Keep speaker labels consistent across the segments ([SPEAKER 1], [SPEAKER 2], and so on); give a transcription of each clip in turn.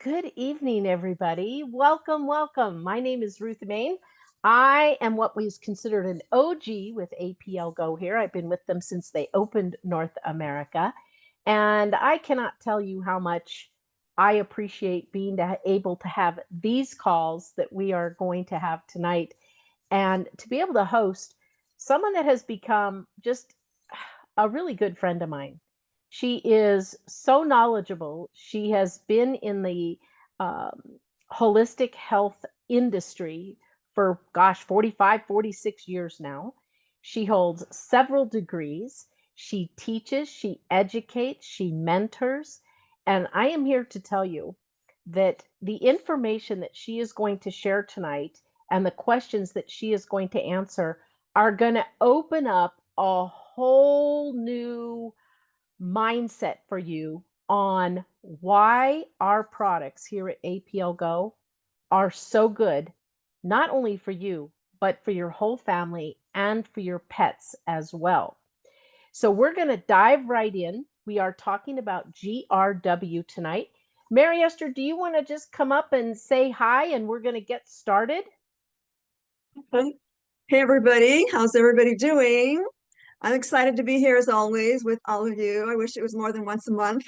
[SPEAKER 1] Good evening, everybody. Welcome, welcome. My name is Ruth Mayne. I am what was considered an OG with APLGO here. I've been with them since they opened North America. And I cannot tell you how much I appreciate being able to have these calls that we are going to have tonight and to be able to host someone that has become just a really good friend of mine. She is so knowledgeable. She has been in the holistic health industry for, gosh, 45, 46 years now. She holds several degrees. She teaches, she educates, she mentors. And I am here to tell you that the information that she is going to share tonight and the questions that she is going to answer are going to open up a whole new mindset for you on why our products here at APLGO are so good, not only for you, but for your whole family and for your pets as well. So we're going to dive right in. We are talking about GRW tonight. Mary Esther, do you want to just come up and say hi and we're going to get started?
[SPEAKER 2] Hey everybody, how's everybody doing? I'm excited to be here as always with all of you. I wish it was more than once a month,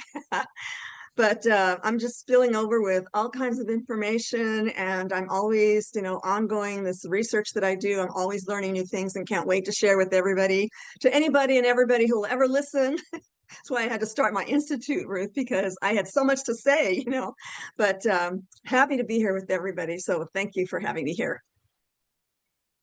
[SPEAKER 2] but I'm just spilling over with all kinds of information, and I'm always, ongoing this research that I do. I'm always learning new things and can't wait to share with everybody, to anybody and everybody who will ever listen. That's why I had to start my institute, Ruth, because I had so much to say. But happy to be here with everybody. So thank you for having me here.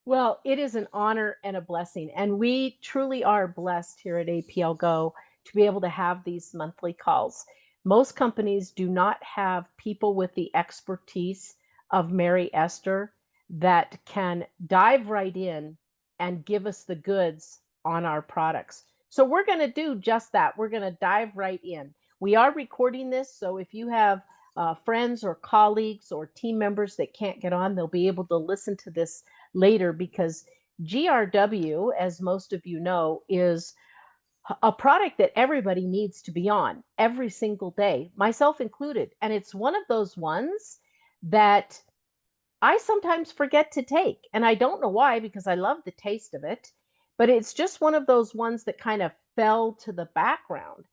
[SPEAKER 1] Well, it is an honor and a blessing. And we truly are blessed here at APLGO to be able to have these monthly calls. Most companies do not have people with the expertise of Mary Esther that can dive right in and give us the goods on our products. So we're going to do just that. We're going to dive right in. We are recording this, so if you have friends or colleagues or team members that can't get on, they'll be able to listen to this later because GRW, as most of you know, is a product that everybody needs to be on every single day, myself included. And it's one of those ones that I sometimes forget to take. And I don't know why, because I love the taste of it, but it's just one of those ones that kind of fell to the background.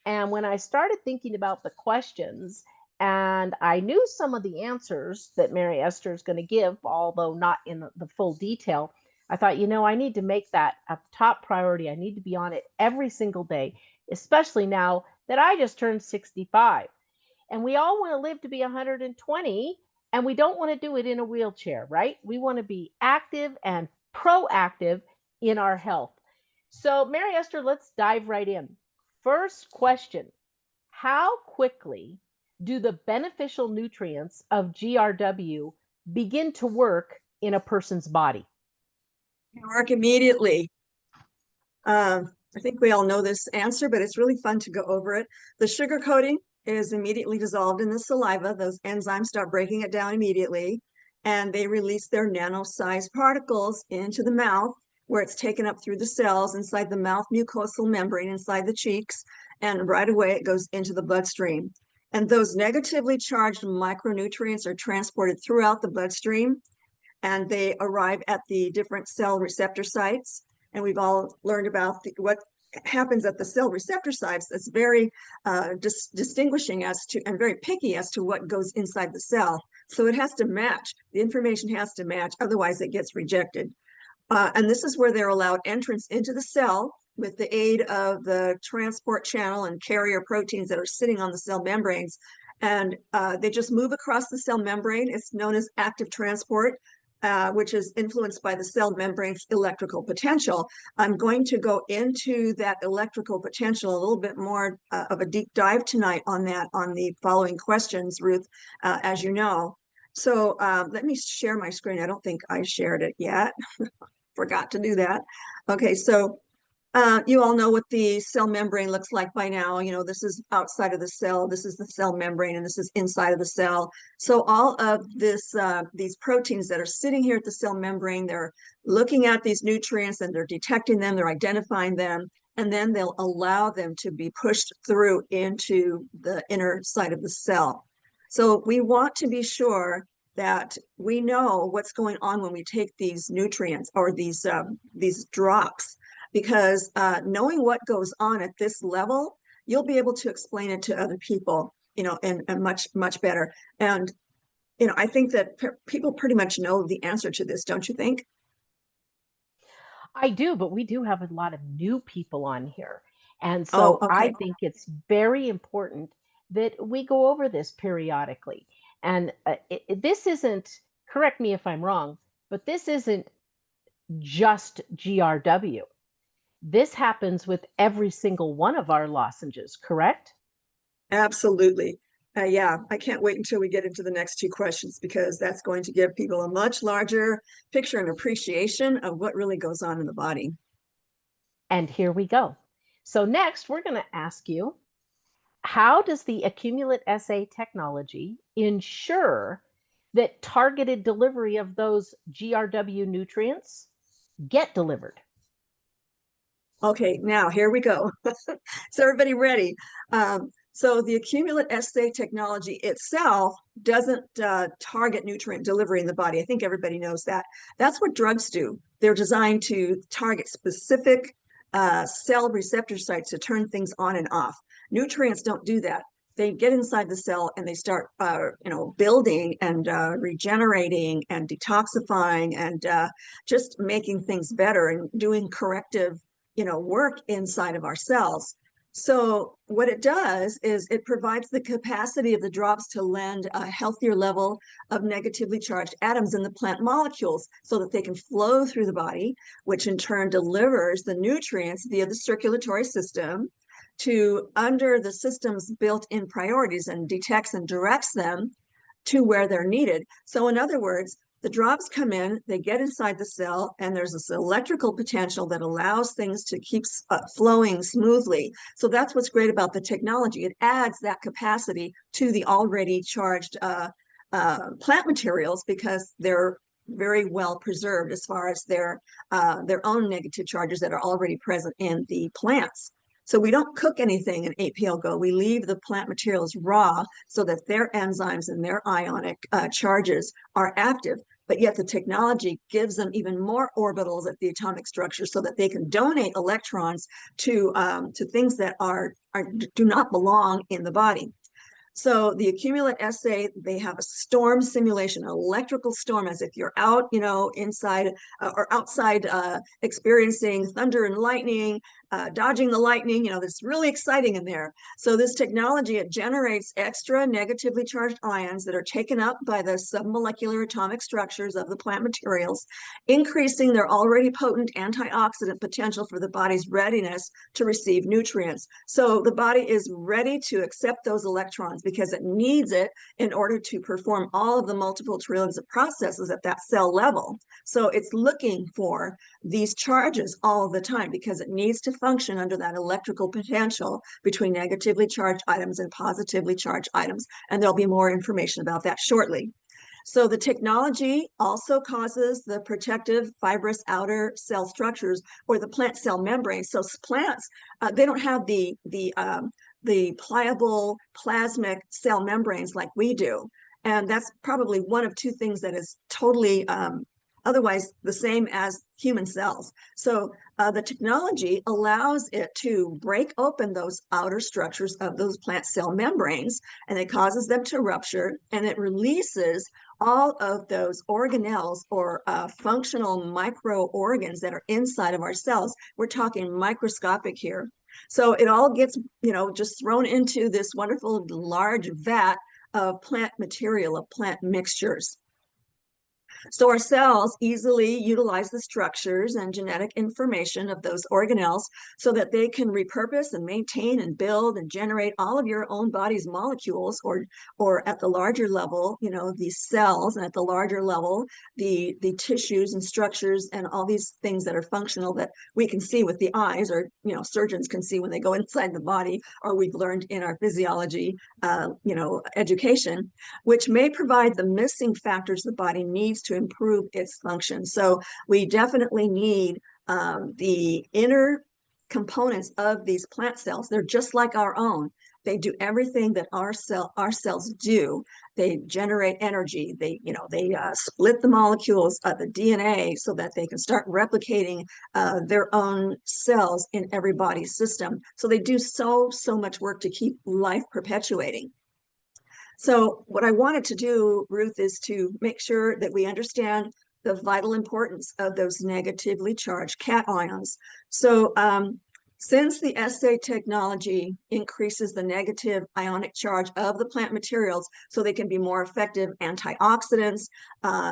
[SPEAKER 1] And when I started thinking about the questions, and I knew some of the answers that Mary Esther is going to give, although not in the full detail, I thought, I need to make that a top priority. I need to be on it every single day, especially now that I just turned 65. And we all want to live to be 120, and we don't want to do it in a wheelchair, right? We want to be active and proactive in our health. So, Mary Esther, let's dive right in. First question: how quickly do the beneficial nutrients of GRW begin to work in a person's body?
[SPEAKER 2] Work immediately. I think we all know this answer, but it's really fun to go over it. The sugar coating is immediately dissolved in the saliva. Those enzymes start breaking it down immediately, and they release their nano-sized particles into the mouth, where it's taken up through the cells inside the mouth mucosal membrane inside the cheeks, and right away it goes into the bloodstream. And those negatively charged micronutrients are transported throughout the bloodstream, and they arrive at the different cell receptor sites. And we've all learned about what happens at the cell receptor sites. That's very distinguishing as to, and very picky as to what goes inside the cell. So it has to match. The information has to match, otherwise it gets rejected. And this is where they're allowed entrance into the cell with the aid of the transport channel and carrier proteins that are sitting on the cell membranes. And they just move across the cell membrane. It's known as active transport. Which is influenced by the cell membrane's electrical potential. I'm going to go into that electrical potential a little bit more of a deep dive tonight on that on the following questions, Ruth, as you know. So let me share my screen. I don't think I shared it yet. Forgot to do that. Okay, so you all know what the cell membrane looks like by now. This is outside of the cell, this is the cell membrane, and this is inside of the cell. So all of these proteins that are sitting here at the cell membrane, they're looking at these nutrients and they're detecting them, they're identifying them, and then they'll allow them to be pushed through into the inner side of the cell. So we want to be sure that we know what's going on when we take these nutrients or these drops, because knowing what goes on at this level, you'll be able to explain it to other people, and much better. And I think that people pretty much know the answer to this, don't you think?
[SPEAKER 1] I do, but we do have a lot of new people on here. And
[SPEAKER 2] Oh,
[SPEAKER 1] so I
[SPEAKER 2] okay.
[SPEAKER 1] think it's very important that we go over this periodically. And this isn't, correct me if I'm wrong, but this isn't just GRW. This happens with every single one of our lozenges, correct?
[SPEAKER 2] Absolutely. Yeah, I can't wait until we get into the next two questions, because that's going to give people a much larger picture and appreciation of what really goes on in the body.
[SPEAKER 1] And here we go. So next, we're going to ask you, how does the accumulate SA technology ensure that targeted delivery of those GRW nutrients get delivered?
[SPEAKER 2] Okay, now here we go. Is everybody ready? So the accumulate SA technology itself doesn't target nutrient delivery in the body. I think everybody knows that. That's what drugs do. They're designed to target specific cell receptor sites to turn things on and off. Nutrients don't do that. They get inside the cell and they start, building and regenerating and detoxifying and just making things better and doing corrective work inside of our cells. So what it does is it provides the capacity of the drops to lend a healthier level of negatively charged atoms in the plant molecules so that they can flow through the body, which in turn delivers the nutrients via the circulatory system to under the system's built-in priorities and detects and directs them to where they're needed. So in other words, the drops come in, they get inside the cell, and there's this electrical potential that allows things to keep flowing smoothly. So that's what's great about the technology. It adds that capacity to the already charged plant materials, because they're very well preserved as far as their own negative charges that are already present in the plants. So we don't cook anything in APLGO. We leave the plant materials raw so that their enzymes and their ionic charges are active, but yet the technology gives them even more orbitals at the atomic structure so that they can donate electrons to things that do not belong in the body. So the accumulate SA, they have a storm simulation, an electrical storm, as if you're out, inside or outside experiencing thunder and lightning, dodging the lightning, that's really exciting in there. So this technology, it generates extra negatively charged ions that are taken up by the submolecular atomic structures of the plant materials, increasing their already potent antioxidant potential for the body's readiness to receive nutrients. So the body is ready to accept those electrons because it needs it in order to perform all of the multiple trillions of processes at that cell level. So it's looking for these charges all the time because it needs to function under that electrical potential between negatively charged items and positively charged items. And there'll be more information about that shortly. So the technology also causes the protective fibrous outer cell structures or the plant cell membrane. So plants, they don't have the pliable plasmic cell membranes like we do. And that's probably one of two things that is totally otherwise the same as human cells. So the technology allows it to break open those outer structures of those plant cell membranes, and it causes them to rupture, and it releases all of those organelles or functional microorgans that are inside of our cells. We're talking microscopic here. So it all gets, just thrown into this wonderful large vat of plant material, of plant mixtures. So our cells easily utilize the structures and genetic information of those organelles so that they can repurpose and maintain and build and generate all of your own body's molecules, or at the larger level, these cells, and at the larger level, the tissues and structures and all these things that are functional that we can see with the eyes, or surgeons can see when they go inside the body, or we've learned in our physiology education, which may provide the missing factors the body needs to improve its function. So we definitely need the inner components of these plant cells. They're just like our own. They do everything that our cells do. They generate energy. They split the molecules of the DNA so that they can start replicating their own cells in every body system. So they do so much work to keep life perpetuating. So what I wanted to do, Ruth, is to make sure that we understand the vital importance of those negatively charged cations. So since the SA technology increases the negative ionic charge of the plant materials so they can be more effective antioxidants,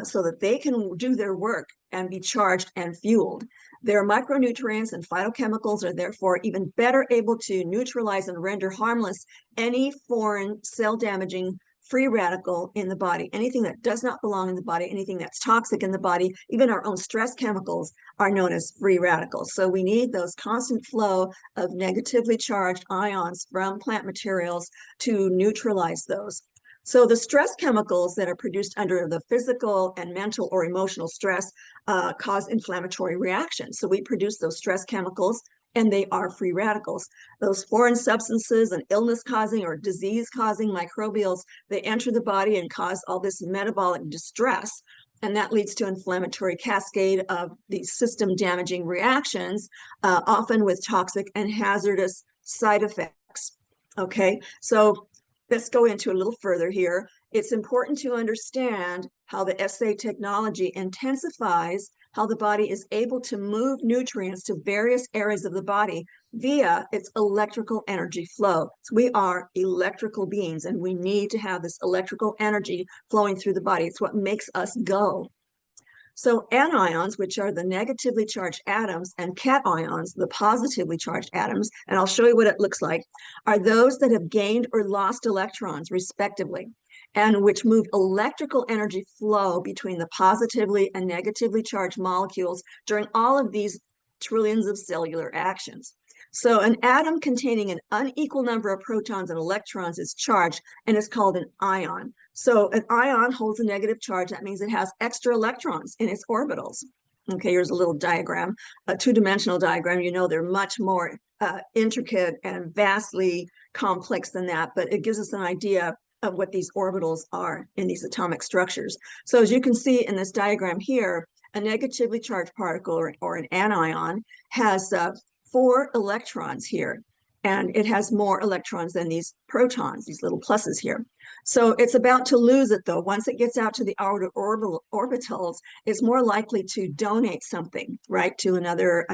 [SPEAKER 2] so that they can do their work and be charged and fueled. Their micronutrients and phytochemicals are therefore even better able to neutralize and render harmless any foreign cell-damaging free radical in the body. Anything that does not belong in the body, anything that's toxic in the body, even our own stress chemicals are known as free radicals. So we need those constant flow of negatively charged ions from plant materials to neutralize those. So the stress chemicals that are produced under the physical and mental or emotional stress cause inflammatory reactions. So we produce those stress chemicals, and they are free radicals. Those foreign substances and illness-causing or disease-causing microbials, they enter the body and cause all this metabolic distress, and that leads to inflammatory cascade of these system-damaging reactions, often with toxic and hazardous side effects. Okay, so let's go into a little further here. It's important to understand how the SA technology intensifies how the body is able to move nutrients to various areas of the body via its electrical energy flow. So we are electrical beings, and we need to have this electrical energy flowing through the body. It's what makes us go. So anions, which are the negatively charged atoms, and cations, the positively charged atoms, and I'll show you what it looks like, are those that have gained or lost electrons, respectively, and which move electrical energy flow between the positively and negatively charged molecules during all of these trillions of cellular actions. So an atom containing an unequal number of protons and electrons is charged and is called an ion. So an ion holds a negative charge. That means it has extra electrons in its orbitals. Okay, here's a little diagram, a two-dimensional diagram. You know, they're much more intricate and vastly complex than that, but it gives us an idea of what these orbitals are in these atomic structures. So as you can see in this diagram here, a negatively charged particle or an anion has 4 electrons here, and it has more electrons than these protons, these little pluses here. So it's about to lose it, though. Once it gets out to the outer orbitals, it's more likely to donate something, right, to another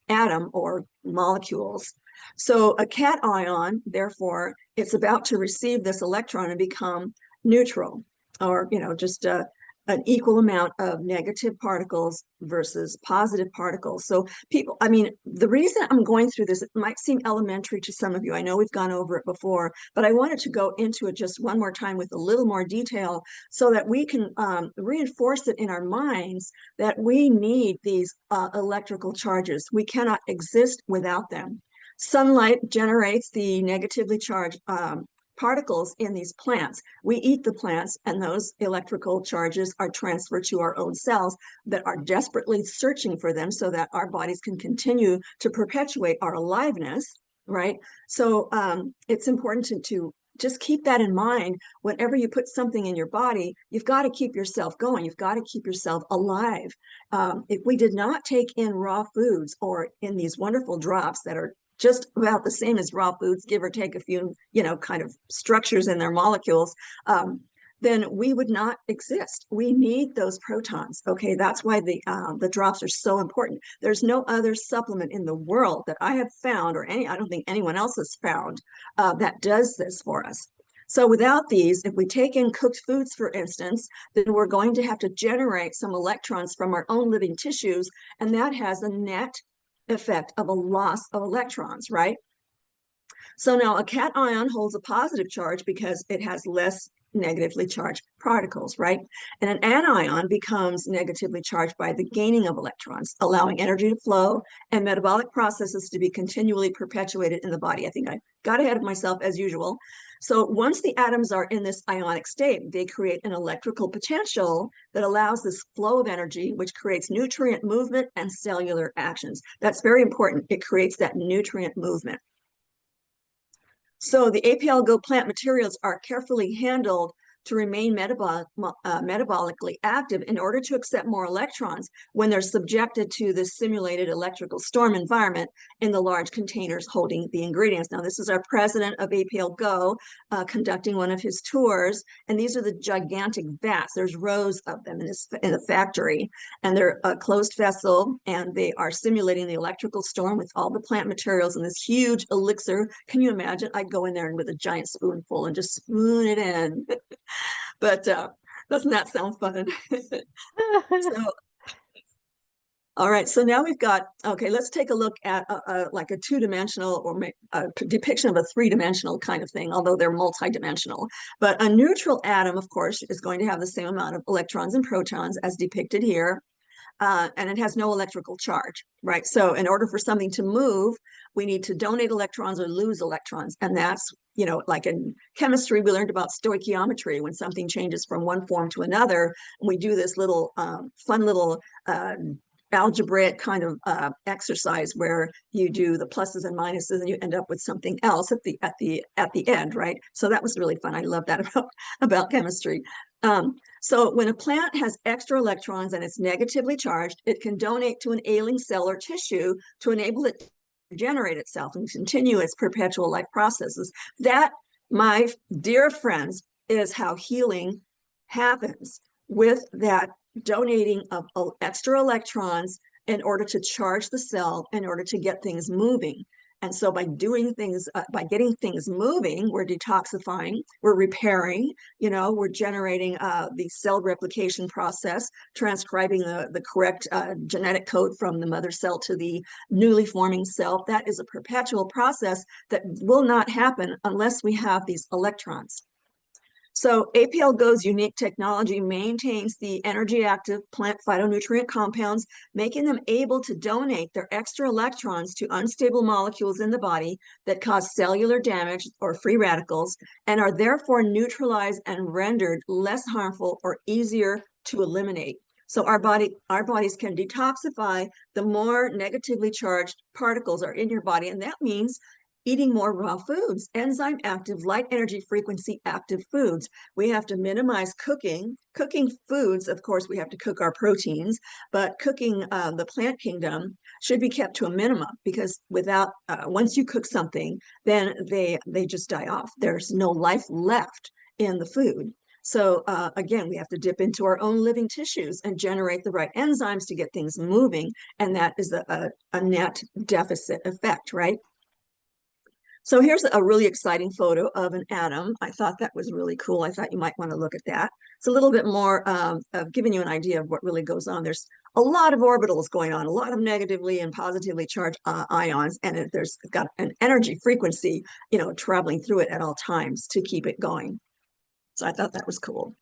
[SPEAKER 2] atom or molecules. So a cation, therefore, it's about to receive this electron and become neutral, or just an equal amount of negative particles versus positive particles. So people, I mean, the reason I'm going through this, it might seem elementary to some of you. I know we've gone over it before, but I wanted to go into it just one more time with a little more detail so that we can reinforce it in our minds that we need these electrical charges. We cannot exist without them. Sunlight generates the negatively charged particles in these plants. We eat the plants, and those electrical charges are transferred to our own cells that are desperately searching for them so that our bodies can continue to perpetuate our aliveness, right? So it's important to just keep that in mind. Whenever you put something in your body, you've got to keep yourself going. You've got to keep yourself alive. If we did not take in raw foods or in these wonderful drops that are just about the same as raw foods, give or take a few, kind of structures in their molecules, then we would not exist. We need those protons. Okay, that's why the drops are so important. There's no other supplement in the world that I have found, or I don't think anyone else has found, that does this for us. So without these, if we take in cooked foods, for instance, then we're going to have to generate some electrons from our own living tissues, and that has a net effect of a loss of electrons, right? So now a cation holds a positive charge because it has less negatively charged particles, right? And an anion becomes negatively charged by the gaining of electrons, allowing energy to flow and metabolic processes to be continually perpetuated in the body. I think I got ahead of myself as usual. So once the atoms are in this ionic state, they create an electrical potential that allows this flow of energy, which creates nutrient movement and cellular actions. That's very important. It creates that nutrient movement. So the APLGO plant materials are carefully handled to remain metabolically active in order to accept more electrons when they're subjected to the simulated electrical storm environment in the large containers holding the ingredients. Now, this is our president of APLGO conducting one of his tours, and these are the gigantic vats. There's rows of them in the factory, and they're a closed vessel, and they are simulating the electrical storm with all the plant materials in this huge elixir. Can you imagine? I'd go in there with a giant spoonful and just spoon it in. But doesn't that sound fun? So, all right, so now we've got, okay, let's take a look at like a two-dimensional or a depiction of a three-dimensional kind of thing, although they're multi-dimensional. But a neutral atom, of course, is going to have the same amount of electrons and protons as depicted here. And it has no electrical charge, right? So in order for something to move, we need to donate electrons or lose electrons. And that's, you know, like in chemistry, we learned about stoichiometry, when something changes from one form to another. And we do this little fun little algebraic kind of exercise where you do the pluses and minuses and you end up with something else at the end, right? So that was really fun. I love that about chemistry. So when a plant has extra electrons and it's negatively charged, it can donate to an ailing cell or tissue to enable it to regenerate itself and continue its perpetual life processes. That, my dear friends, is how healing happens, with that donating of extra electrons in order to charge the cell, in order to get things moving. And so by doing things, by getting things moving, we're detoxifying, we're repairing, you know, we're generating the cell replication process, transcribing the correct genetic code from the mother cell to the newly forming cell. That is a perpetual process that will not happen unless we have these electrons. So APLGO's unique technology maintains the energy-active plant phytonutrient compounds, making them able to donate their extra electrons to unstable molecules in the body that cause cellular damage or free radicals, and are therefore neutralized and rendered less harmful or easier to eliminate. So our bodies can detoxify the more negatively charged particles are in your body, and that means eating more raw foods, enzyme active, light energy frequency active foods. We have to minimize cooking. Cooking foods, of course, we have to cook our proteins, but cooking the plant kingdom should be kept to a minimum, because without, once you cook something, then they just die off. There's no life left in the food. So again, we have to dip into our own living tissues and generate the right enzymes to get things moving. And that is a net deficit effect, right? So here's a really exciting photo of an atom. I thought that was really cool. I thought you might want to look at that. It's a little bit more of giving you an idea of what really goes on. There's a lot of orbitals going on, a lot of negatively and positively charged ions, and it's got an energy frequency, you know, traveling through it at all times to keep it going. So I thought that was cool.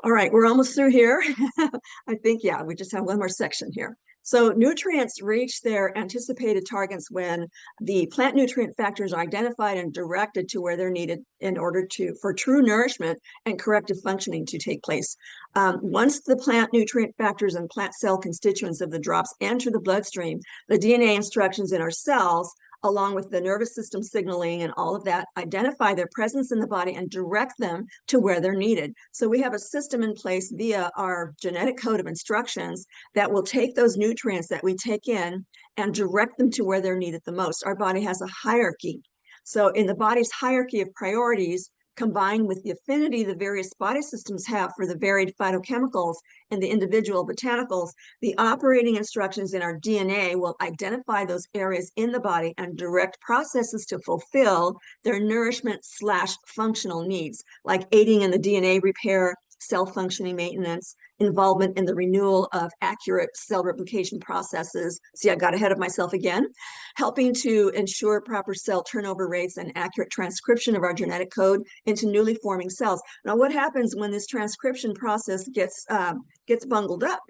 [SPEAKER 2] All right, we're almost through here. I think, yeah, we just have one more section here. So nutrients reach their anticipated targets when the plant nutrient factors are identified and directed to where they're needed in order for true nourishment and corrective functioning to take place. Once the plant nutrient factors and plant cell constituents of the drops enter the bloodstream, the DNA instructions in our cells, along with the nervous system signaling and all of that, identify their presence in the body and direct them to where they're needed. So we have a system in place via our genetic code of instructions that will take those nutrients that we take in and direct them to where they're needed the most. Our body has a hierarchy. So in the body's hierarchy of priorities, combined with the affinity the various body systems have for the varied phytochemicals and the individual botanicals, the operating instructions in our DNA will identify those areas in the body and direct processes to fulfill their nourishment/functional needs, like aiding in the DNA repair, cell functioning maintenance, involvement in the renewal of accurate cell replication processes. See, I got ahead of myself again. Helping to ensure proper cell turnover rates and accurate transcription of our genetic code into newly forming cells. Now, what happens when this transcription process gets bungled up?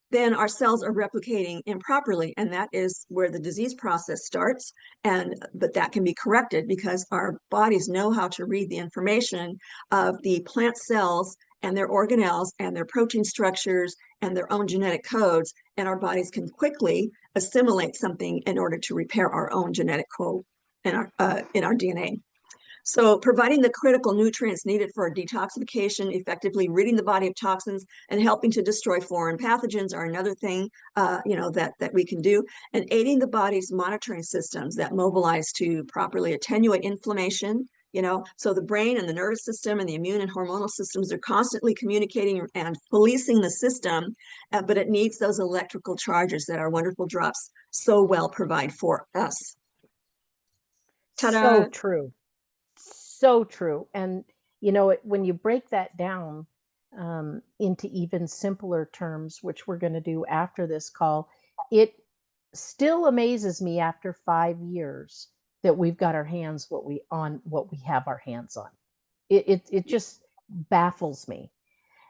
[SPEAKER 2] Then our cells are replicating improperly, and that is where the disease process starts. But that can be corrected because our bodies know how to read the information of the plant cells and their organelles and their protein structures and their own genetic codes, and our bodies can quickly assimilate something in order to repair our own genetic code. in our DNA. So providing the critical nutrients needed for detoxification, effectively ridding the body of toxins, and helping to destroy foreign pathogens are another thing, that we can do, and aiding the body's monitoring systems that mobilize to properly attenuate inflammation. So the brain and the nervous system and the immune and hormonal systems are constantly communicating and policing the system, but it needs those electrical charges that our wonderful drops so well provide for us.
[SPEAKER 1] So
[SPEAKER 2] Ta-da!
[SPEAKER 1] true. So true. And, when you break that down into even simpler terms, which we're going to do after this call, it still amazes me after 5 years that we've got our hands what we have our hands on. It just baffles me.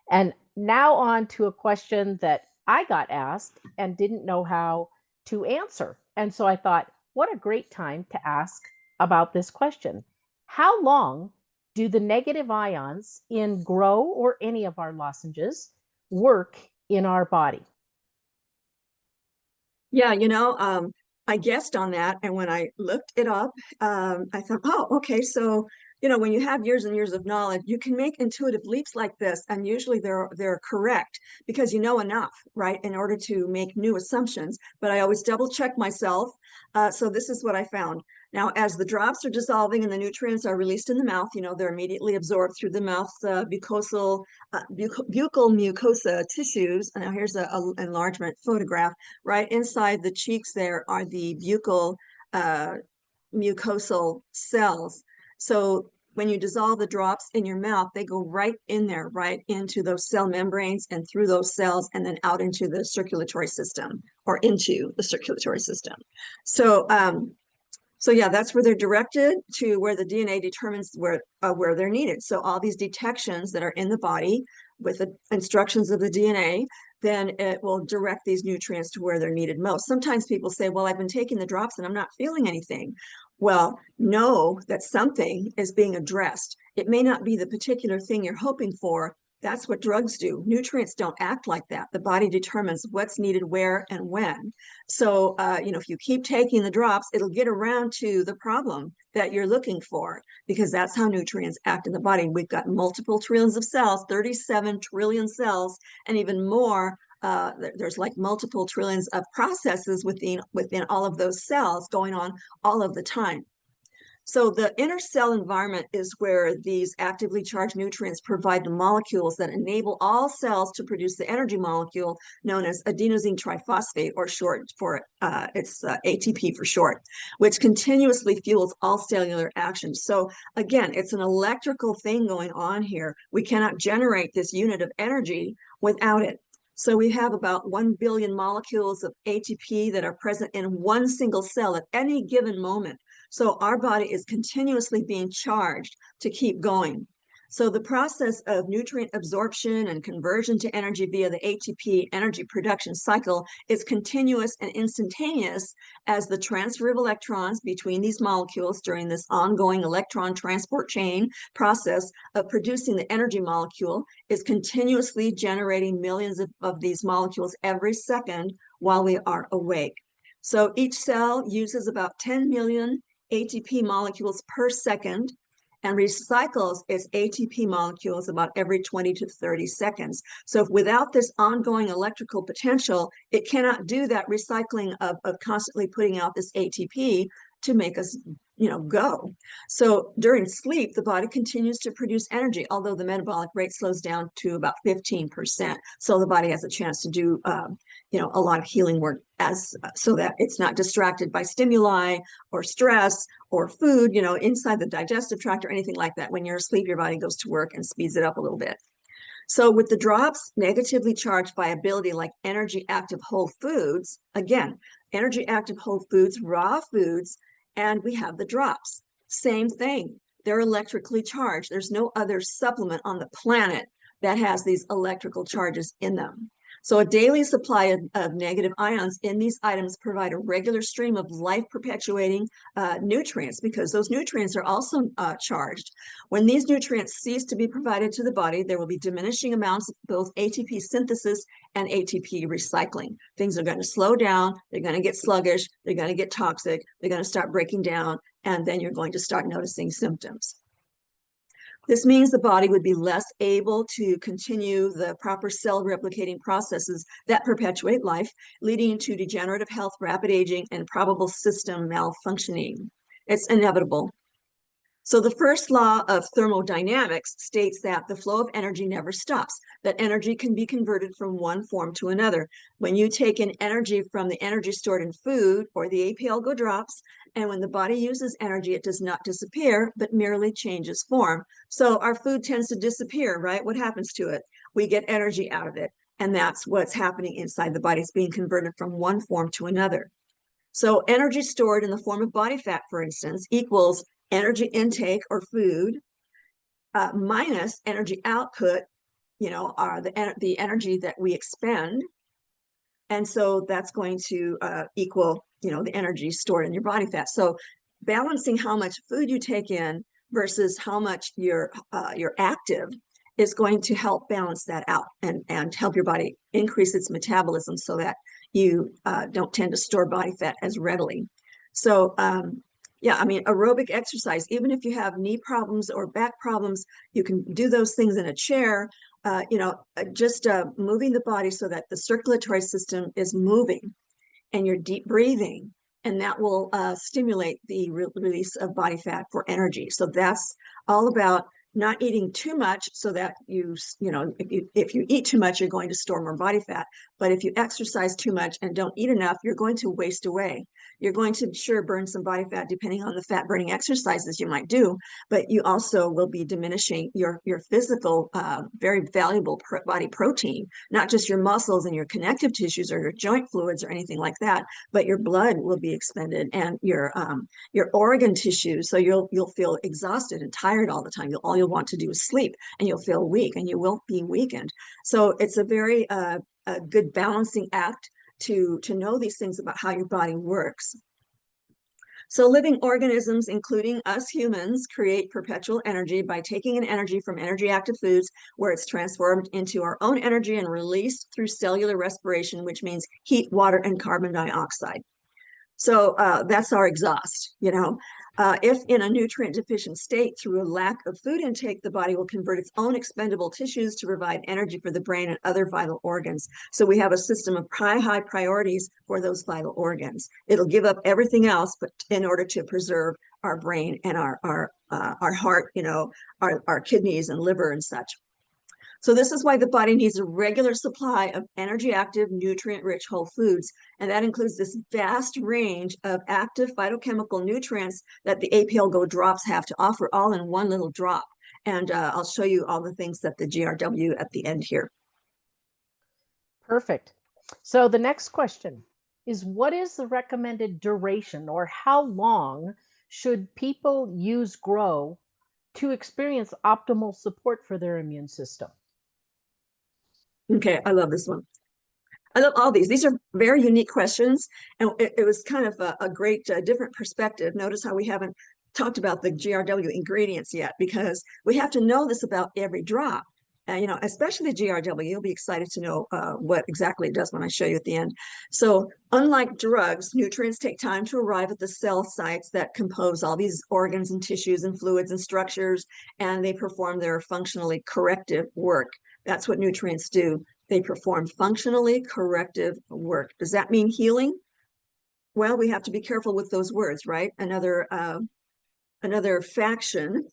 [SPEAKER 1] And now on to a question that I got asked and didn't know how to answer. And so I thought, what a great time to ask about this question. How long do the negative ions in GRW or any of our lozenges work in our body?
[SPEAKER 2] Yeah, I guessed on that, and when I looked it up, I thought, oh, okay, so when you have years and years of knowledge, you can make intuitive leaps like this, and usually they're correct because you know enough, right, in order to make new assumptions. But I always double check myself. So this is what I found. Now, as the drops are dissolving and the nutrients are released in the mouth, they're immediately absorbed through the mouth's buccal mucosa tissues. Now, here's an enlargement photograph. Right inside the cheeks there are the buccal mucosal cells. So when you dissolve the drops in your mouth, they go right in there, right into those cell membranes and through those cells and then out into the circulatory system or into the circulatory system. So yeah, that's where they're directed to where the DNA determines where they're needed. So all these detections that are in the body with the instructions of the DNA, then it will direct these nutrients to where they're needed most. Sometimes people say, well, I've been taking the drops and I'm not feeling anything. Well, know that something is being addressed. It may not be the particular thing you're hoping for. That's what drugs do. Nutrients don't act like that. The body determines what's needed where and when. So, if you keep taking the drops, it'll get around to the problem that you're looking for, because that's how nutrients act in the body. We've got multiple trillions of cells, 37 trillion cells, and even more. There's like multiple trillions of processes within all of those cells going on all of the time. So the inner cell environment is where these actively charged nutrients provide the molecules that enable all cells to produce the energy molecule known as adenosine triphosphate, or short for it's ATP for short, which continuously fuels all cellular action. So again, it's an electrical thing going on here. We cannot generate this unit of energy without it. So we have about 1 billion molecules of ATP that are present in one single cell at any given moment. So our body is continuously being charged to keep going. So the process of nutrient absorption and conversion to energy via the ATP energy production cycle is continuous and instantaneous, as the transfer of electrons between these molecules during this ongoing electron transport chain process of producing the energy molecule is continuously generating millions of these molecules every second while we are awake. So each cell uses about 10 million ATP molecules per second and recycles its ATP molecules about every 20 to 30 seconds. So without this ongoing electrical potential, it cannot do that recycling of constantly putting out this ATP to make us go. So during sleep, the body continues to produce energy, although the metabolic rate slows down to about 15%. So the body has a chance to do a lot of healing work so that it's not distracted by stimuli or stress or food, inside the digestive tract or anything like that. When you're asleep, your body goes to work and speeds it up a little bit. So with the drops negatively charged viability, like energy active whole foods, again, energy active whole foods, raw foods, and we have the drops. Same thing. They're electrically charged. There's no other supplement on the planet that has these electrical charges in them. So a daily supply of negative ions in these items provide a regular stream of life-perpetuating nutrients, because those nutrients are also charged. When these nutrients cease to be provided to the body, there will be diminishing amounts of both ATP synthesis and ATP recycling. Things are going to slow down, they're going to get sluggish, they're going to get toxic, they're going to start breaking down, and then you're going to start noticing symptoms. This means the body would be less able to continue the proper cell replicating processes that perpetuate life, leading to degenerative health, rapid aging, and probable system malfunctioning. It's inevitable. So the first law of thermodynamics states that the flow of energy never stops, that energy can be converted from one form to another. When you take in energy from the energy stored in food, or the APLGO drops, and when the body uses energy, it does not disappear, but merely changes form. So our food tends to disappear, right? What happens to it? We get energy out of it, and that's what's happening inside the body. It's being converted from one form to another. So energy stored in the form of body fat, for instance, equals energy intake or food minus energy output, are the energy that we expend. And so that's going to equal, the energy stored in your body fat. So balancing how much food you take in versus how much you're active is going to help balance that out and help your body increase its metabolism so that you don't tend to store body fat as readily. So yeah, I mean, aerobic exercise, even if you have knee problems or back problems, you can do those things in a chair, just moving the body so that the circulatory system is moving and you're deep breathing, and that will stimulate the release of body fat for energy. So that's all about not eating too much so that if you eat too much, you're going to store more body fat. But if you exercise too much and don't eat enough, you're going to waste away. You're going to sure burn some body fat depending on the fat burning exercises you might do, but you also will be diminishing your physical, very valuable body protein, not just your muscles and your connective tissues or your joint fluids or anything like that, but your blood will be expended and your organ tissues. So you'll feel exhausted and tired all the time. All you'll want to do is sleep, and you'll feel weak, and you will be weakened. So it's a very a good balancing act to know these things about how your body works. So living organisms, including us humans, create perpetual energy by taking in energy from energy active foods, where it's transformed into our own energy and released through cellular respiration, which means heat, water, and carbon dioxide. So that's our exhaust, if in a nutrient deficient state through a lack of food intake, the body will convert its own expendable tissues to provide energy for the brain and other vital organs. So we have a system of high priorities for those vital organs. It'll give up everything else, but in order to preserve our brain and our heart, our kidneys and liver and such. So this is why the body needs a regular supply of energy-active, nutrient-rich whole foods, and that includes this vast range of active phytochemical nutrients that the APLGO drops have to offer, all in one little drop. And I'll show you all the things that the GRW at the end here.
[SPEAKER 1] Perfect. So the next question is, what is the recommended duration, or how long should people use GROW to experience optimal support for their immune system?
[SPEAKER 2] Okay, I love this one. I love all these. These are very unique questions, and it was kind of a great different perspective. Notice how we haven't talked about the GRW ingredients yet, because we have to know this about every drop. Especially the GRW. You'll be excited to know what exactly it does when I show you at the end. So unlike drugs, nutrients take time to arrive at the cell sites that compose all these organs and tissues and fluids and structures, and they perform their functionally corrective work. That's what nutrients do. They perform functionally corrective work. Does that mean healing? Well, we have to be careful with those words, right? Another faction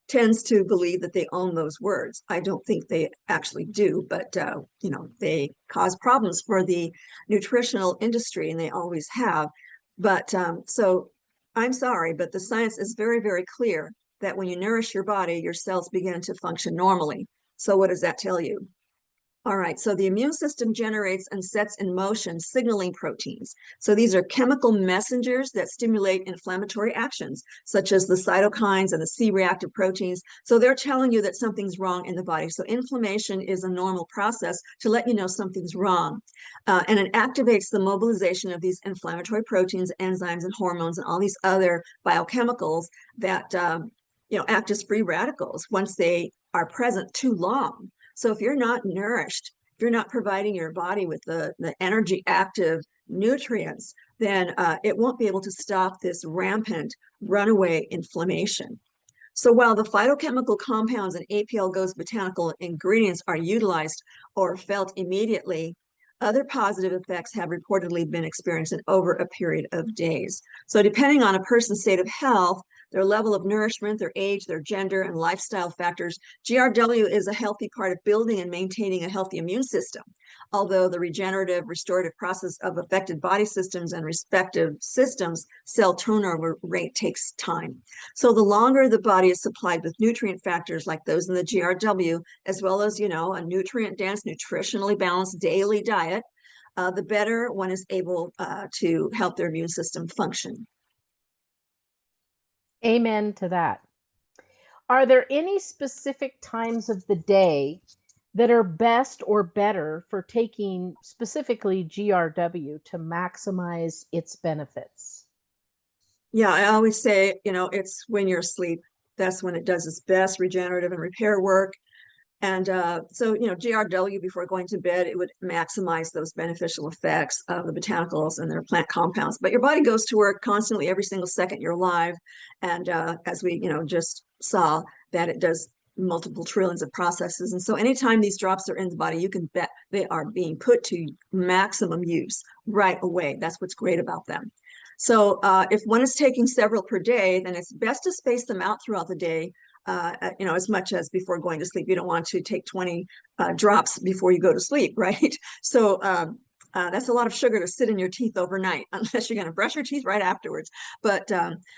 [SPEAKER 2] tends to believe that they own those words. I don't think they actually do, but they cause problems for the nutritional industry, and they always have. But so I'm sorry, but the science is very, very clear that when you nourish your body, your cells begin to function normally. So what does that tell you? All right, so the immune system generates and sets in motion signaling proteins. So these are chemical messengers that stimulate inflammatory actions, such as the cytokines and the C-reactive proteins. So they're telling you that something's wrong in the body. So inflammation is a normal process to let you know something's wrong. And it activates the mobilization of these inflammatory proteins, enzymes, and hormones, and all these other biochemicals that act as free radicals once they are present too long. So if you're not nourished, if you're not providing your body with the energy active nutrients, then it won't be able to stop this rampant runaway inflammation. So while the phytochemical compounds in APLGO's botanical ingredients are utilized or felt immediately, other positive effects have reportedly been experienced in over a period of days. So depending on a person's state of health, their level of nourishment, their age, their gender, and lifestyle factors, GRW is a healthy part of building and maintaining a healthy immune system. Although the regenerative, restorative process of affected body systems and respective systems, cell turnover rate takes time. So the longer the body is supplied with nutrient factors like those in the GRW, as well as, a nutrient-dense, nutritionally balanced daily diet, the better one is able to help their immune system function.
[SPEAKER 1] Amen to that. Are there any specific times of the day that are best or better for taking specifically GRW to maximize its benefits?
[SPEAKER 2] Yeah, I always say, it's when you're asleep. That's when it does its best regenerative and repair work. And so, GRW before going to bed, it would maximize those beneficial effects of the botanicals and their plant compounds. But your body goes to work constantly every single second you're alive. And as we, just saw, that it does multiple trillions of processes. And so anytime these drops are in the body, you can bet they are being put to maximum use right away. That's what's great about them. So if one is taking several per day, then it's best to space them out throughout the day, as much as before going to sleep. You don't want to take 20 drops before you go to sleep, right? So that's a lot of sugar to sit in your teeth overnight, unless you're going to brush your teeth right afterwards. But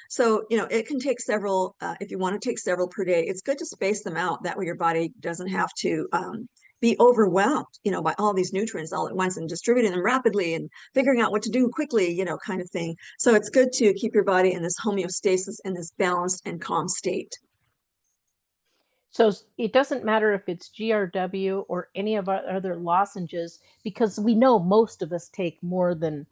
[SPEAKER 2] so, it can take several, if you want to take several per day, it's good to space them out. That way your body doesn't have to be overwhelmed, by all these nutrients all at once and distributing them rapidly and figuring out what to do quickly, kind of thing. So it's good to keep your body in this homeostasis, in this balanced and calm state.
[SPEAKER 1] So it doesn't matter if it's GRW or any of our other lozenges, because we know most of us take more than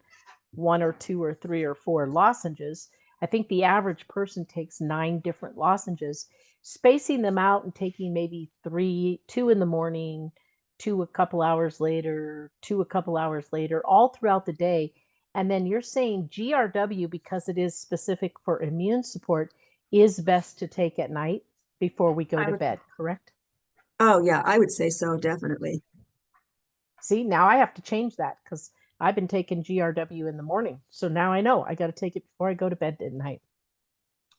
[SPEAKER 1] 1 or 2 or 3 or 4 lozenges. I think the average person takes 9 different lozenges. Spacing them out and taking maybe 2 in the morning, 2 a couple hours later, 2 a couple hours later, all throughout the day. And then you're saying GRW, because it is specific for immune support, is best to take at night before we go to bed, correct?
[SPEAKER 2] Oh, yeah, I would say so, definitely.
[SPEAKER 1] See, now I have to change that because I've been taking GRW in the morning. So now I know I got to take it before I go to bed at night.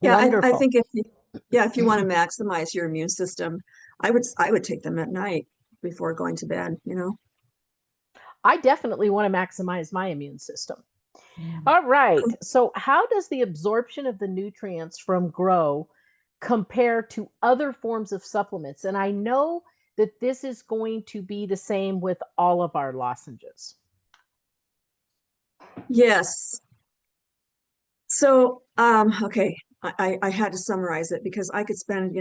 [SPEAKER 2] Yeah, I
[SPEAKER 1] Wonderful.
[SPEAKER 2] think if you want to maximize your immune system, I would take them at night before going to bed.
[SPEAKER 1] I definitely want to maximize my immune system. All right. So, how does the absorption of the nutrients from grow compare to other forms of supplements? And I know that this is going to be the same with all of our lozenges.
[SPEAKER 2] Yes. So, okay, I had to summarize it because I could spend,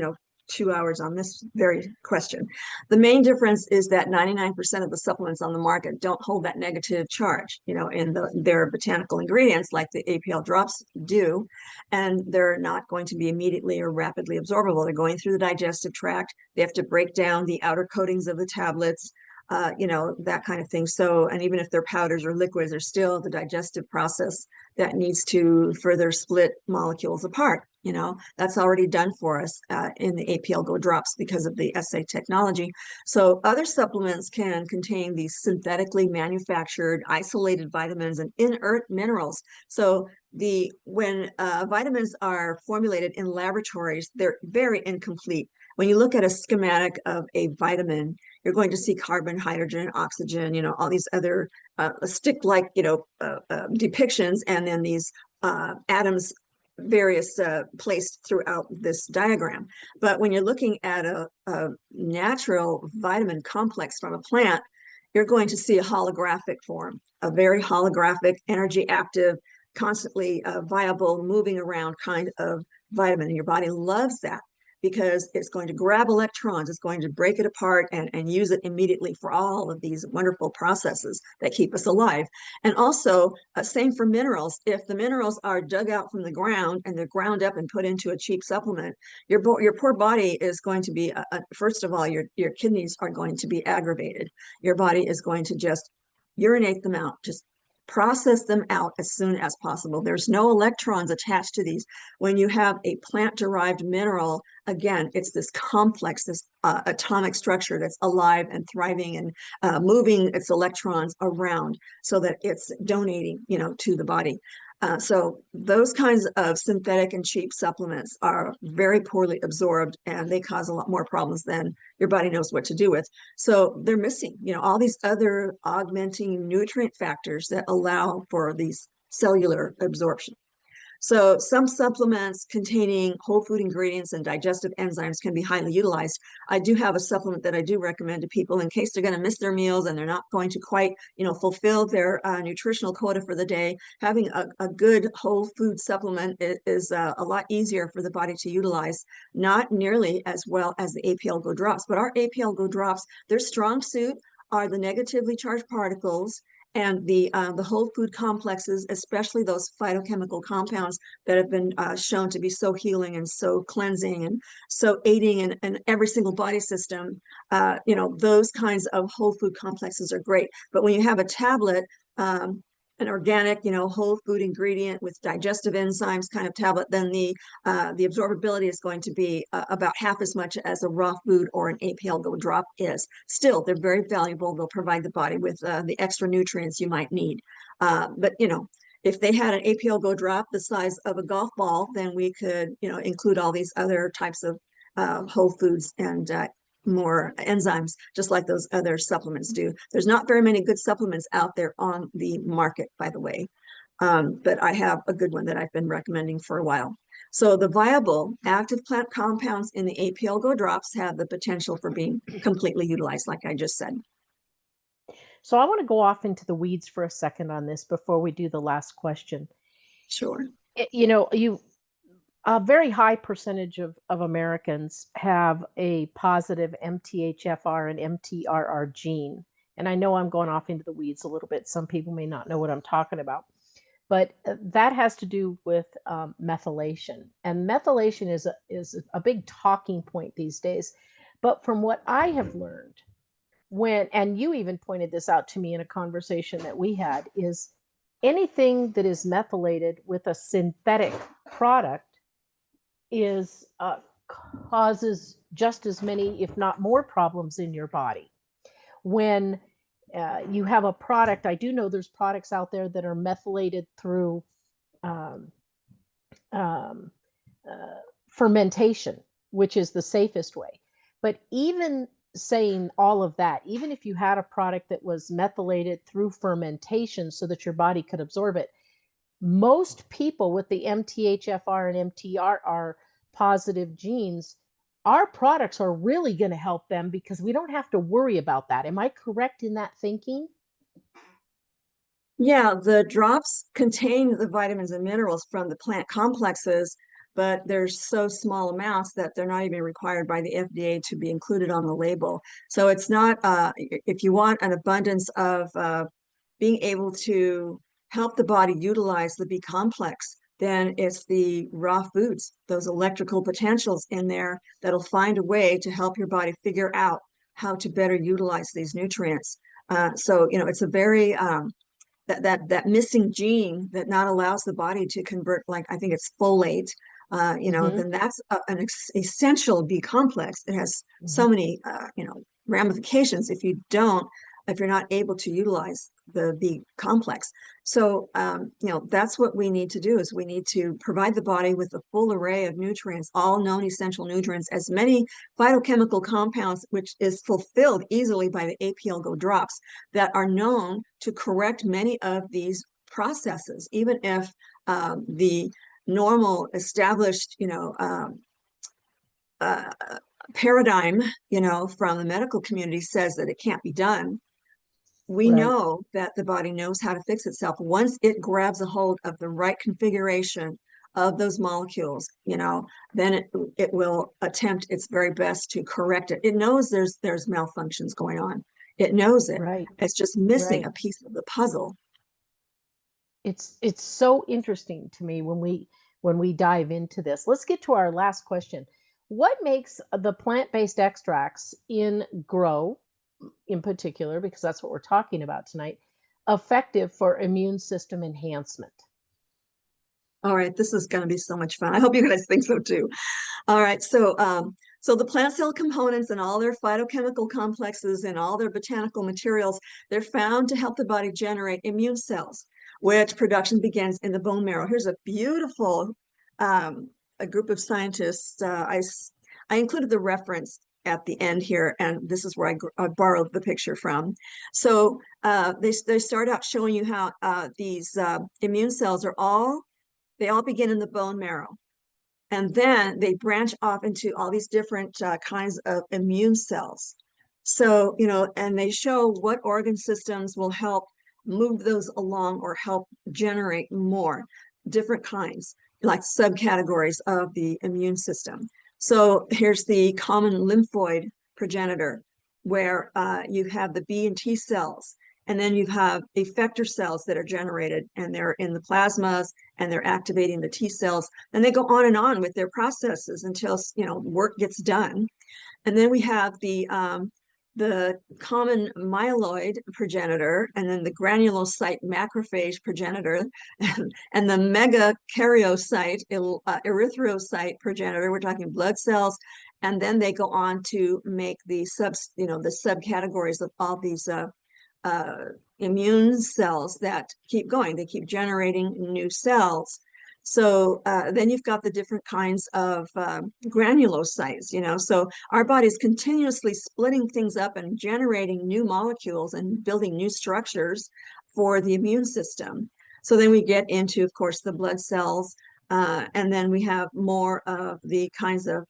[SPEAKER 2] 2 hours on this very question. The main difference is that 99% of the supplements on the market don't hold that negative charge, in their botanical ingredients like the APL drops do, and they're not going to be immediately or rapidly absorbable. They're going through the digestive tract. They have to break down the outer coatings of the tablets. That kind of thing. So, and even if they're powders or liquids, there's still the digestive process that needs to further split molecules apart. That's already done for us in the APLGO drops because of the SA technology. So other supplements can contain these synthetically manufactured isolated vitamins and inert minerals. So when vitamins are formulated in laboratories, they're very incomplete. When you look at a schematic of a vitamin, you're going to see carbon, hydrogen, oxygen, all these other stick-like, depictions, and then these atoms various placed throughout this diagram. But when you're looking at a natural vitamin complex from a plant, you're going to see a holographic form, a very holographic, energy active, constantly viable, moving around kind of vitamin. And your body loves that because it's going to grab electrons, it's going to break it apart and use it immediately for all of these wonderful processes that keep us alive. And also, same for minerals. If the minerals are dug out from the ground and they're ground up and put into a cheap supplement, your poor body is going to be, first of all, your kidneys are going to be aggravated. Your body is going to just urinate them out, just process them out as soon as possible. There's no electrons attached to these. When you have a plant-derived mineral, again, it's this complex, this atomic structure that's alive and thriving and moving its electrons around so that it's donating, to the body. So those kinds of synthetic and cheap supplements are very poorly absorbed, and they cause a lot more problems than your body knows what to do with. So they're missing, all these other augmenting nutrient factors that allow for these cellular absorption. So some supplements containing whole food ingredients and digestive enzymes can be highly utilized. I do have a supplement that I do recommend to people in case they're going to miss their meals and they're not going to quite, fulfill their nutritional quota for the day. Having a good whole food supplement is a lot easier for the body to utilize, not nearly as well as the APLGO drops. But our APLGO drops, their strong suit are the negatively charged particles and the whole food complexes, especially those phytochemical compounds that have been shown to be so healing and so cleansing and so aiding in every single body system. Those kinds of whole food complexes are great. But when you have a tablet, an organic, whole food ingredient with digestive enzymes kind of tablet, then the absorbability is going to be about half as much as a raw food or an APLGO drop is. Still, they're very valuable. They'll provide the body with the extra nutrients you might need. But if they had an APLGO drop the size of a golf ball, then we could, include all these other types of whole foods and more enzymes, just like those other supplements do. There's not very many good supplements out there on the market, by the way, but I have a good one that I've been recommending for a while. So the viable active plant compounds in the APLGO drops have the potential for being completely utilized, like I just said.
[SPEAKER 1] So I want to go off into the weeds for a second on this before we do the last question.
[SPEAKER 2] Sure.
[SPEAKER 1] A very high percentage of Americans have a positive MTHFR and MTRR gene. And I know I'm going off into the weeds a little bit. Some people may not know what I'm talking about. But that has to do with methylation. And methylation is a big talking point these days. But from what I have learned, and you even pointed this out to me in a conversation that we had, is anything that is methylated with a synthetic product is causes just as many, if not more, problems in your body. When you have a product, I do know there's products out there that are methylated through fermentation, which is the safest way. But even saying all of that, even if you had a product that was methylated through fermentation so that your body could absorb it, most people with the MTHFR and MTRR positive genes, our products are really going to help them because we don't have to worry about that. Am I correct in that thinking?
[SPEAKER 2] Yeah, the drops contain the vitamins and minerals from the plant complexes, but there's so small amounts that they're not even required by the FDA to be included on the label. So it's not, if you want an abundance of being able to help the body utilize the B complex, then it's the raw foods, those electrical potentials in there that'll find a way to help your body figure out how to better utilize these nutrients. So, it's a very, that missing gene that not allows the body to convert, like I think it's folate, then that's an essential B complex. It has so many, ramifications if you're not able to utilize the B complex. So, that's what we need to do is we need to provide the body with a full array of nutrients, all known essential nutrients, as many phytochemical compounds, which is fulfilled easily by the APLGO drops that are known to correct many of these processes, even if the normal established, paradigm, from the medical community says that it can't be done. We
[SPEAKER 1] Right.
[SPEAKER 2] know that the body knows how to fix itself once it grabs a hold of the right configuration of those molecules, then it will attempt its very best to correct it. It knows there's malfunctions going on. It knows it.
[SPEAKER 1] Right.
[SPEAKER 2] It's just missing
[SPEAKER 1] Right.
[SPEAKER 2] a piece of the puzzle.
[SPEAKER 1] It's so interesting to me when we dive into this. Let's get to our last question. What makes the plant-based extracts in Grow in particular, because that's what we're talking about tonight, effective for immune system enhancement.
[SPEAKER 2] All right, this is going to be so much fun. I hope you guys think so too. All right, so the plant cell components and all their phytochemical complexes and all their botanical materials, they're found to help the body generate immune cells, which production begins in the bone marrow. Here's a beautiful a group of scientists. I included the reference at the end here, and this is where I borrowed the picture from. So they start out showing you how these immune cells they all begin in the bone marrow. And then they branch off into all these different kinds of immune cells. So, and they show what organ systems will help move those along or help generate more different kinds, like subcategories of the immune system. So here's the common lymphoid progenitor, where you have the B and T cells. And then you have effector cells that are generated, and they're in the plasmas, and they're activating the T cells. And they go on and on with their processes until work gets done. And then we have the common myeloid progenitor, and then the granulocyte macrophage progenitor, and the megakaryocyte erythrocyte progenitor. We're talking blood cells. And then they go on to make the subcategories of all these immune cells that keep going. They keep generating new cells. So then you've got the different kinds of granulocytes, so our body's continuously splitting things up and generating new molecules and building new structures for the immune system. So then we get into, of course, the blood cells, and then we have more of the kinds of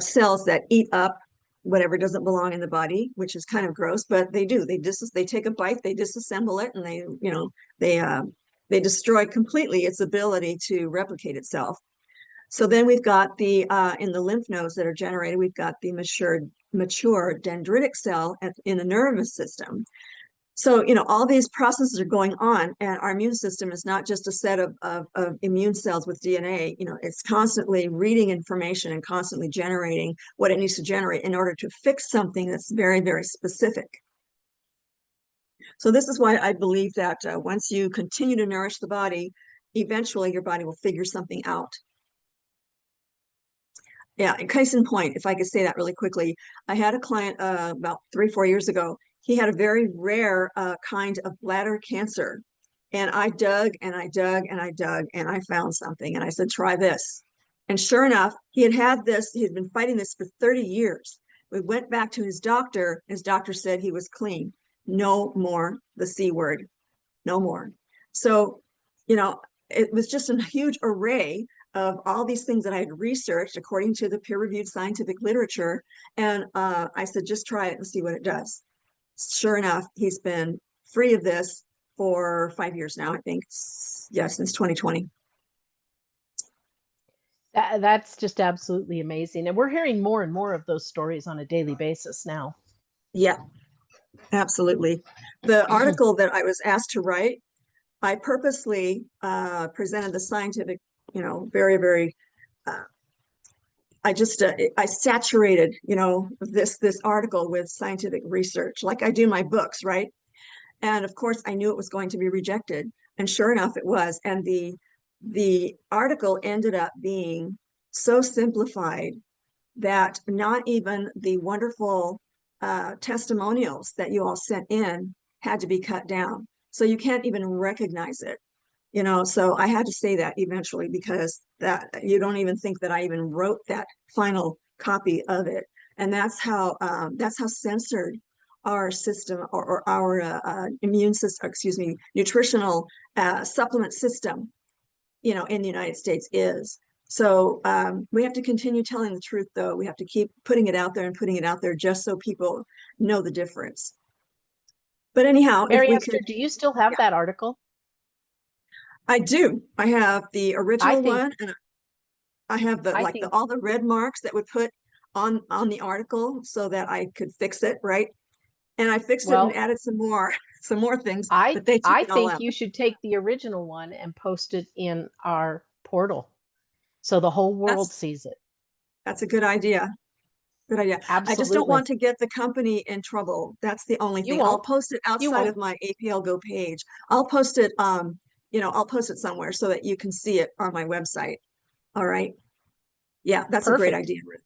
[SPEAKER 2] cells that eat up whatever doesn't belong in the body, which is kind of gross, but they do. They take a bite, they disassemble it, and they destroy completely its ability to replicate itself. So then we've got the in the lymph nodes that are generated, we've got the mature dendritic cell in the nervous system. So, all these processes are going on, and our immune system is not just a set of immune cells with DNA. It's constantly reading information and constantly generating what it needs to generate in order to fix something that's very, very specific. So this is why I believe that once you continue to nourish the body, eventually your body will figure something out. Yeah, case in point, if I could say that really quickly, I had a client about 3-4 years ago. He had a very rare kind of bladder cancer. And I dug and I dug and I dug and I found something. And I said, try this. And sure enough, he had been fighting this for 30 years. We went back to his doctor. His doctor said he was clean. No more the C word, no more. So, it was just a huge array of all these things that I had researched according to the peer-reviewed scientific literature. And I said, just try it and see what it does. Sure enough, he's been free of this for 5 years now, I think. Yeah, since 2020.
[SPEAKER 1] That's just absolutely amazing. And we're hearing more and more of those stories on a daily basis now.
[SPEAKER 2] Yeah, absolutely. The article that I was asked to write, I purposely presented the scientific, very, very, I saturated, this article with scientific research, like I do my books, right? And of course, I knew it was going to be rejected. And sure enough, it was. And the article ended up being so simplified that not even the wonderful testimonials that you all sent in had to be cut down. So you can't even recognize it. So I had to say that eventually, because that you don't even think that I even wrote that final copy of it. And that's how censored our system or our immune system, nutritional supplement system, in the United States is. So we have to continue telling the truth, though. We have to keep putting it out there and putting it out there just so people know the difference. But anyhow,
[SPEAKER 1] Mary
[SPEAKER 2] if we
[SPEAKER 1] Esther,
[SPEAKER 2] could,
[SPEAKER 1] do you still have that article?
[SPEAKER 2] I do. I have the
[SPEAKER 1] I
[SPEAKER 2] original
[SPEAKER 1] think
[SPEAKER 2] one, and I have
[SPEAKER 1] I think
[SPEAKER 2] all the red marks that would put on the article so that I could fix it, right? And I fixed it and
[SPEAKER 1] well,
[SPEAKER 2] added some more things,
[SPEAKER 1] I
[SPEAKER 2] but they took
[SPEAKER 1] I
[SPEAKER 2] it all
[SPEAKER 1] think
[SPEAKER 2] out.
[SPEAKER 1] you should take the original one and post it in our portal so the whole world
[SPEAKER 2] That's
[SPEAKER 1] sees it.
[SPEAKER 2] that's a good idea. Good idea. I just don't
[SPEAKER 1] Absolutely.
[SPEAKER 2] want to get the company in trouble. That's the only
[SPEAKER 1] You
[SPEAKER 2] thing. I'll
[SPEAKER 1] won't.
[SPEAKER 2] post it
[SPEAKER 1] You
[SPEAKER 2] outside
[SPEAKER 1] won't.
[SPEAKER 2] of my APLGO page. I'll post it, I'll post it somewhere so that you can see it on my website. All right. Yeah, that's a great
[SPEAKER 1] Perfect.
[SPEAKER 2] idea, Ruth.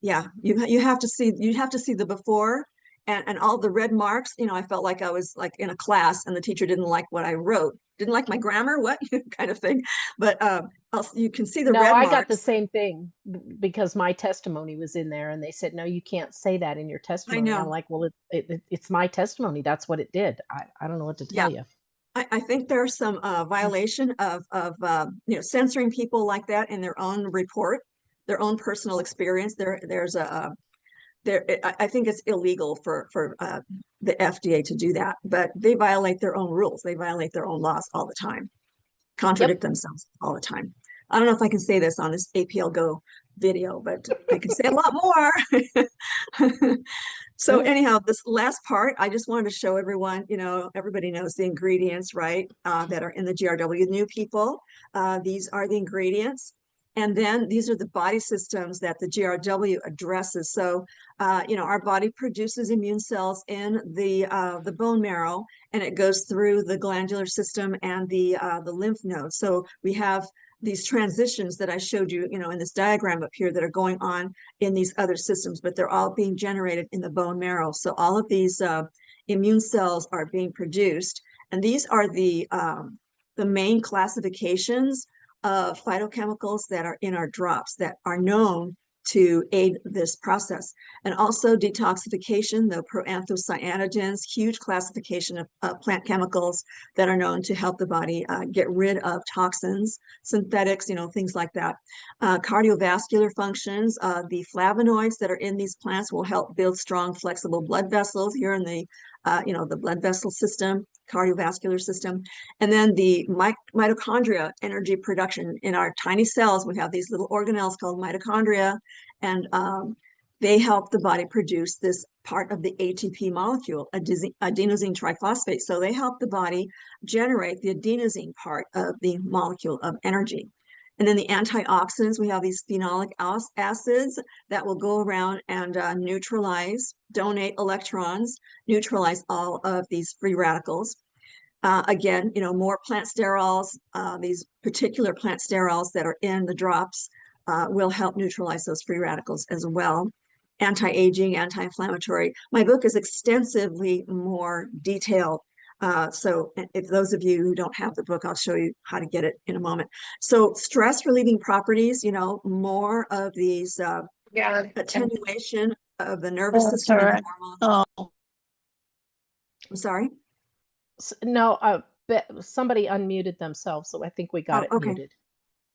[SPEAKER 2] Yeah, you have to see the before and all the red marks. I felt like I was like in a class and the teacher didn't like what I wrote, didn't like my grammar, what kind of thing. But you can see the
[SPEAKER 1] No,
[SPEAKER 2] red
[SPEAKER 1] I got the
[SPEAKER 2] marks.
[SPEAKER 1] same thing because my testimony was in there and they said, no, you can't say that in your
[SPEAKER 2] I
[SPEAKER 1] testimony. I'm
[SPEAKER 2] know.
[SPEAKER 1] like, well, it's my testimony. That's what it did. I don't know what to
[SPEAKER 2] Yeah.
[SPEAKER 1] tell you.
[SPEAKER 2] I think there's some violation of censoring people like that in their own report, their own personal experience. There's a there. I think it's illegal for the FDA to do that, but they violate their own rules. They violate their own laws all the time, contradict
[SPEAKER 1] Yep.
[SPEAKER 2] themselves all the time. I don't know if I can say this on this APL Go video, but I can say a lot more. So anyhow, this last part, I just wanted to show everyone, everybody knows the ingredients, right, that are in the GRW. New people, these are the ingredients. And then these are the body systems that the GRW addresses. So, our body produces immune cells in the bone marrow, and it goes through the glandular system and the lymph nodes. So we have these transitions that I showed you, in this diagram up here that are going on in these other systems, but they're all being generated in the bone marrow. So all of these immune cells are being produced, and these are the main classifications of phytochemicals that are in our drops that are known to aid this process. And also detoxification, the proanthocyanidins, huge classification of plant chemicals that are known to help the body get rid of toxins, synthetics, things like that. Cardiovascular functions, the flavonoids that are in these plants will help build strong, flexible blood vessels here in the blood vessel system, cardiovascular system. And then the mitochondria, energy production in our tiny cells. We have these little organelles called mitochondria, and they help the body produce this part of the ATP molecule, adenosine triphosphate. So they help the body generate the adenosine part of the molecule of energy. And then the antioxidants, we have these phenolic acids that will go around and neutralize, donate electrons, neutralize all of these free radicals. Again, more plant sterols, these particular plant sterols that are in the drops will help neutralize those free radicals as well. Anti-aging, anti-inflammatory. My book is extensively more detailed. So if those of you who don't have the book, I'll show you how to get it in a moment. So stress relieving properties, more of these
[SPEAKER 3] Yeah.
[SPEAKER 2] attenuation of the nervous
[SPEAKER 3] Oh,
[SPEAKER 2] system and
[SPEAKER 3] sorry.
[SPEAKER 2] hormones.
[SPEAKER 3] Oh,
[SPEAKER 2] I'm sorry.
[SPEAKER 1] No, somebody unmuted themselves, so I think we got
[SPEAKER 2] Oh,
[SPEAKER 1] it
[SPEAKER 2] okay.
[SPEAKER 1] muted.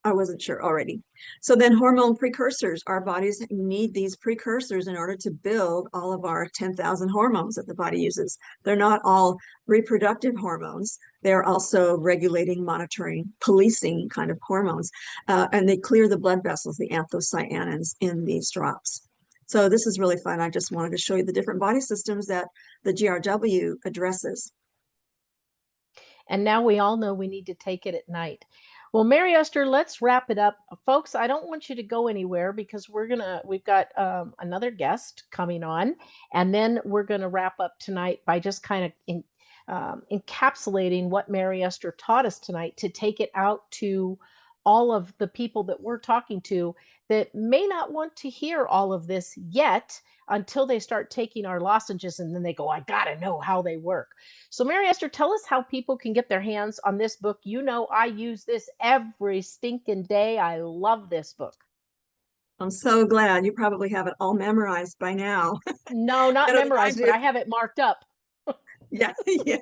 [SPEAKER 2] I wasn't sure already. So then hormone precursors, our bodies need these precursors in order to build all of our 10,000 hormones that the body uses. They're not all reproductive hormones. They're also regulating, monitoring, policing kind of hormones. And they clear the blood vessels, the anthocyanins in these drops. So this is really fun. I just wanted to show you the different body systems that the GRW addresses.
[SPEAKER 1] And now we all know we need to take it at night. Well, Mary Esther, let's wrap it up. Folks, I don't want you to go anywhere because we've got another guest coming on, and then we're gonna wrap up tonight by just kind of encapsulating what Mary Esther taught us tonight to take it out to all of the people that we're talking to that may not want to hear all of this yet until they start taking our lozenges and then they go, I gotta know how they work. So, Mary Esther, tell us how people can get their hands on this book. You know, I use this every stinking day. I love this book.
[SPEAKER 2] I'm so glad you probably have it all memorized by now,
[SPEAKER 1] No, not
[SPEAKER 2] better than I
[SPEAKER 1] memorized, but
[SPEAKER 2] did.
[SPEAKER 1] I have it marked up.
[SPEAKER 2] Yeah, yeah.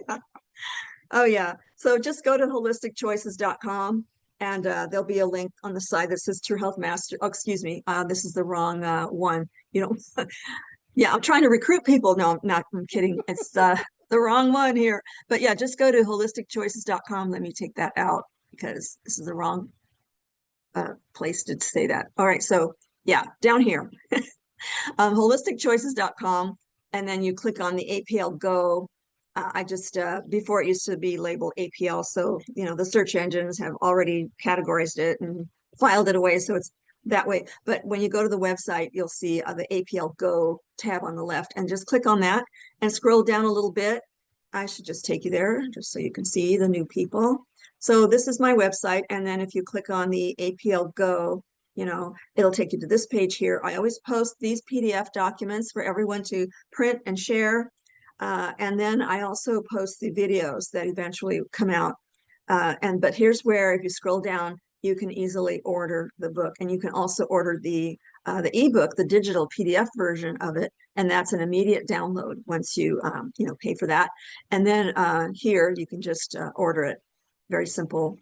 [SPEAKER 2] Oh, yeah. So just go to holisticchoices.com and there'll be a link on the side that says True Health Master. Oh, excuse me. This is the wrong one. Yeah, I'm trying to recruit people. No, I'm kidding. It's the wrong one here. But yeah, just go to holisticchoices.com. Let me take that out because this is the wrong place to say that. All right. So yeah, down here, holisticchoices.com. And then you click on the APL Go. I just, before it used to be labeled APL. So, the search engines have already categorized it and filed it away. So it's that way. But when you go to the website, you'll see the APLGO tab on the left, and just click on that and scroll down a little bit. I should just take you there just so you can see the new people. So this is my website, and then if you click on the APLGO, it'll take you to this page here. I always post these PDF documents for everyone to print and share. And then I also post the videos that eventually come out. But here's where, if you scroll down, you can easily order the book, and you can also order the ebook, the digital PDF version of it, and that's an immediate download once you pay for that. And then here you can just order it. Very simple,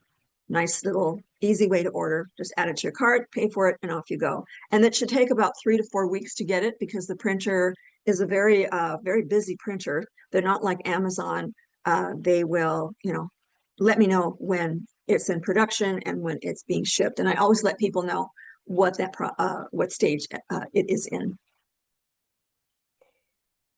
[SPEAKER 2] nice little easy way to order. Just add it to your cart, pay for it, and off you go. And that should take about 3 to 4 weeks to get it, because the printer is a very very busy printer. They're not like Amazon. They will let me know when it's in production and when it's being shipped. And I always let people know what what stage it is in.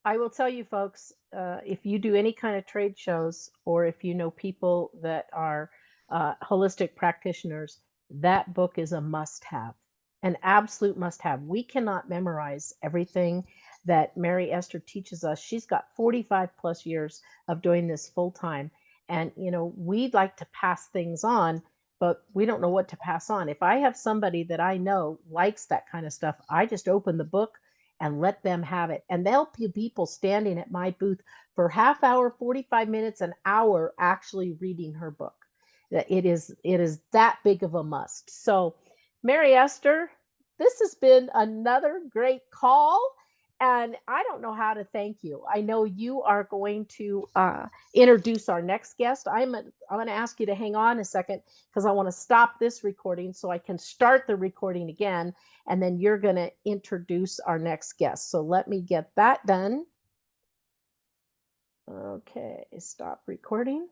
[SPEAKER 1] I will tell you folks, if you do any kind of trade shows, or if you know people that are holistic practitioners, that book is a must-have, an absolute must-have. We cannot memorize everything that Mary Esther teaches us. She's got 45 plus years of doing this full time. And, we'd like to pass things on, but we don't know what to pass on. If I have somebody that I know likes that kind of stuff, I just open the book and let them have it. And there'll be people standing at my booth for half hour, 45 minutes, an hour, actually reading her book. It is that big of a must. So, Mary Esther, this has been another great call. And I don't know how to thank you. I know you are going to introduce our next guest. I'm going to ask you to hang on a second, because I want to stop this recording so I can start the recording again. And then you're going to introduce our next guest. So let me get that done. Okay, stop recording.